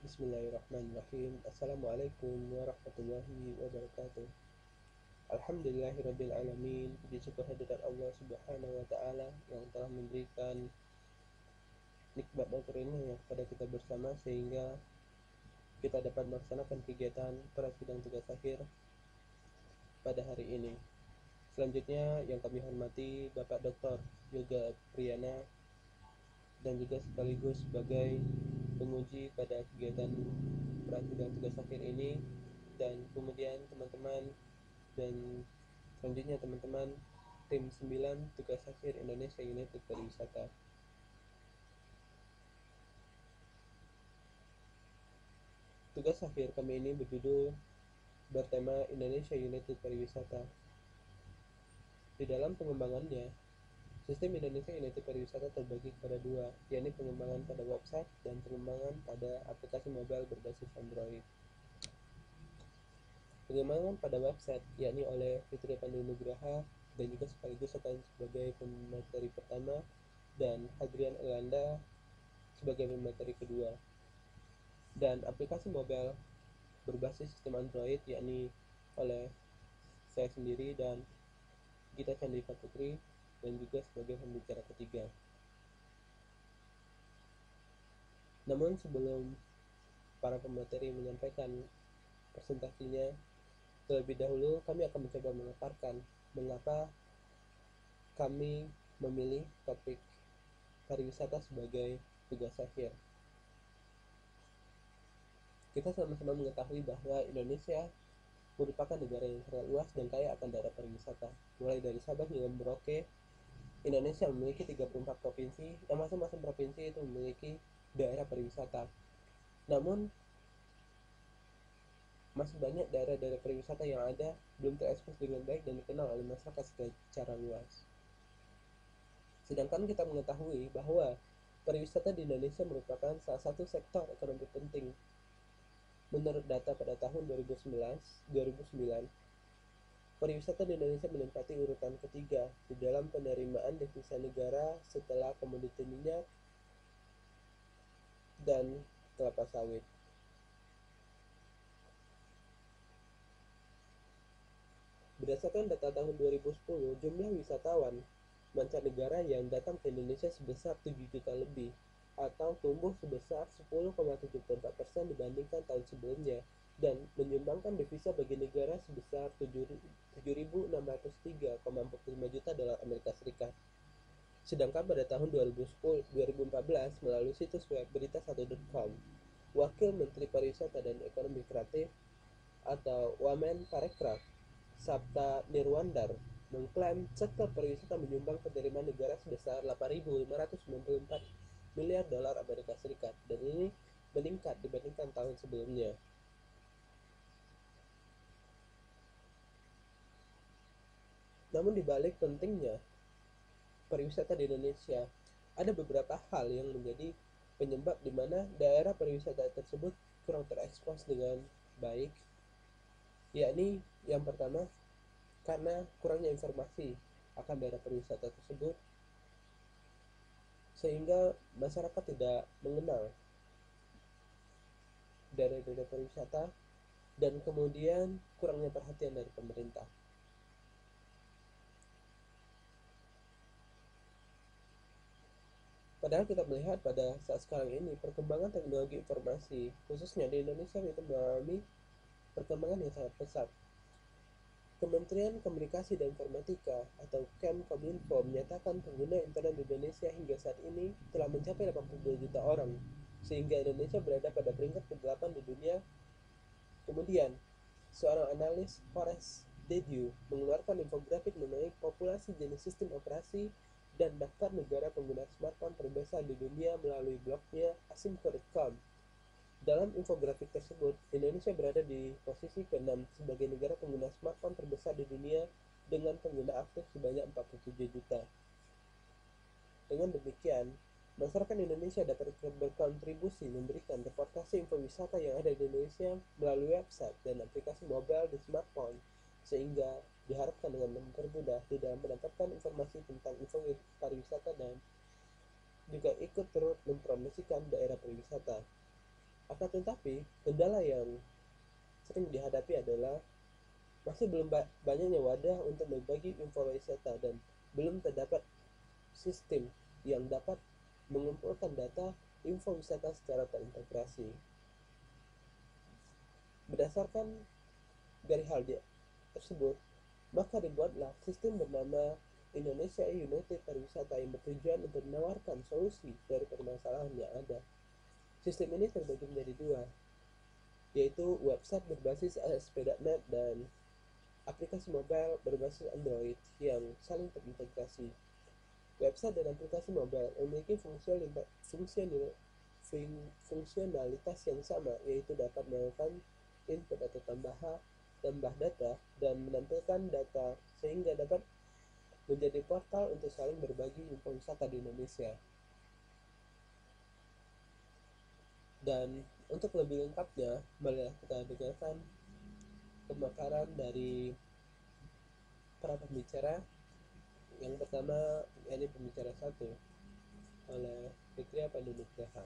Bismillahirrahmanirrahim. Assalamualaikum warahmatullahi wabarakatuh. Alhamdulillahirabbil alamin. Puji syukur hadirat Allah Subhanahu wa taala yang telah memberikan nikmat dan karunia kepada kita bersama sehingga kita dapat melaksanakan kegiatan para sidang tugas akhir pada hari ini. Selanjutnya yang kami hormati Bapak Dr. Yoga Priyana dan juga sekaligus sebagai penguji pada kegiatan pra sidang tugas akhir ini, dan kemudian teman-teman, dan selanjutnya teman-teman tim 9 tugas akhir Indonesia United Pariwisata. Tugas akhir kami ini bertema Indonesia United Pariwisata. Di dalam pengembangannya, sistem Indonesia United Pariwisata terbagi kepada dua, yakni pengembangan pada website dan pengembangan pada aplikasi mobile berbasis Android. Pengembangan pada website yakni oleh Fitri Pandu Nugraha dan juga sekaligus akan sebagai pemateri pertama, dan Hadrian Elanda sebagai pemateri kedua. Dan aplikasi mobile berbasis sistem Android yakni oleh saya sendiri dan Gita Chandrika Putri, dan juga sebagai pembicara ketiga. Namun sebelum para pemateri menyampaikan presentasinya, terlebih dahulu kami akan mencoba memaparkan mengapa kami memilih topik pariwisata sebagai tugas akhir. Kita sama-sama mengetahui bahwa Indonesia merupakan negara yang sangat luas dan kaya akan daerah pariwisata. Mulai dari Sabang hingga Merauke, Indonesia memiliki 34 provinsi, yang masing-masing provinsi itu memiliki daerah pariwisata. Namun, masih banyak daerah-daerah pariwisata yang ada belum terekspos dengan baik dan dikenal oleh masyarakat secara luas. Sedangkan kita mengetahui bahwa pariwisata di Indonesia merupakan salah satu sektor ekonomi penting. Menurut data pada tahun 2009, pariwisata di Indonesia menempati urutan ketiga di dalam penerimaan devisa negara setelah komoditi minyak dan kelapa sawit. Berdasarkan data tahun 2010, jumlah wisatawan mancanegara yang datang ke Indonesia sebesar 7 juta lebih, atau tumbuh sebesar 10,74% dibandingkan tahun sebelumnya, dan menyumbangkan devisa bagi negara sebesar 7.603,45 juta dolar Amerika Serikat. Sedangkan pada tahun 2014, melalui situs web berita1.com, Wakil Menteri Pariwisata dan Ekonomi Kreatif atau Wamen Parekraf, Sabta Nirwandar, mengklaim sektor pariwisata menyumbang penerimaan negara sebesar 8.594 miliar dolar Amerika Serikat, dan ini meningkat dibandingkan tahun sebelumnya. Namun dibalik pentingnya pariwisata di Indonesia, ada beberapa hal yang menjadi penyebab di mana daerah pariwisata tersebut kurang terekspos dengan baik, yakni yang pertama, karena kurangnya informasi akan daerah pariwisata tersebut, sehingga masyarakat tidak mengenal daerah-daerah pariwisata, dan kemudian kurangnya perhatian dari pemerintah. Padahal kita melihat pada saat sekarang ini perkembangan teknologi informasi, khususnya di Indonesia, itu mengalami perkembangan yang sangat pesat. Kementerian Komunikasi dan Informatika atau Kemkominfo menyatakan pengguna internet di Indonesia hingga saat ini telah mencapai 82 juta orang, sehingga Indonesia berada pada peringkat ke-8 di dunia. Kemudian, seorang analis Forest Dediu mengeluarkan infografik mengenai populasi, jenis sistem operasi, dan daftar negara pengguna smartphone terbesar di dunia melalui blognya asimco.com. Dalam infografik tersebut, Indonesia berada di posisi ke-6 sebagai negara pengguna smartphone terbesar di dunia dengan pengguna aktif sebanyak 47 juta. Dengan demikian, masyarakat Indonesia dapat berkontribusi memberikan reportase info wisata yang ada di Indonesia melalui website dan aplikasi mobile di smartphone, sehingga diharapkan dengan mempermudah di dalam mendapatkan informasi tentang info pariwisata dan juga ikut turut mempromosikan daerah pariwisata. Akan tetapi, kendala yang sering dihadapi adalah masih belum banyaknya wadah untuk berbagi informasi data dan belum terdapat sistem yang dapat mengumpulkan data info wisata secara terintegrasi. Berdasarkan dari hal tersebut, maka dibuatlah sistem bernama Indonesia United Pariwisata yang bertujuan untuk menawarkan solusi dari permasalahan yang ada. Sistem ini terbagi menjadi dua, yaitu website berbasis ASP.NET dan aplikasi mobile berbasis Android yang saling terintegrasi. Website dan aplikasi mobile memiliki fungsionalitas yang sama, yaitu dapat melakukan input atau tambah data dan menampilkan data sehingga dapat menjadi portal untuk saling berbagi info wisata di Indonesia. Dan untuk lebih lengkapnya, mari kita dengarkan pemaparan dari para pembicara. Yang pertama, yakni pembicara satu oleh Fitria Pandu Nugraha.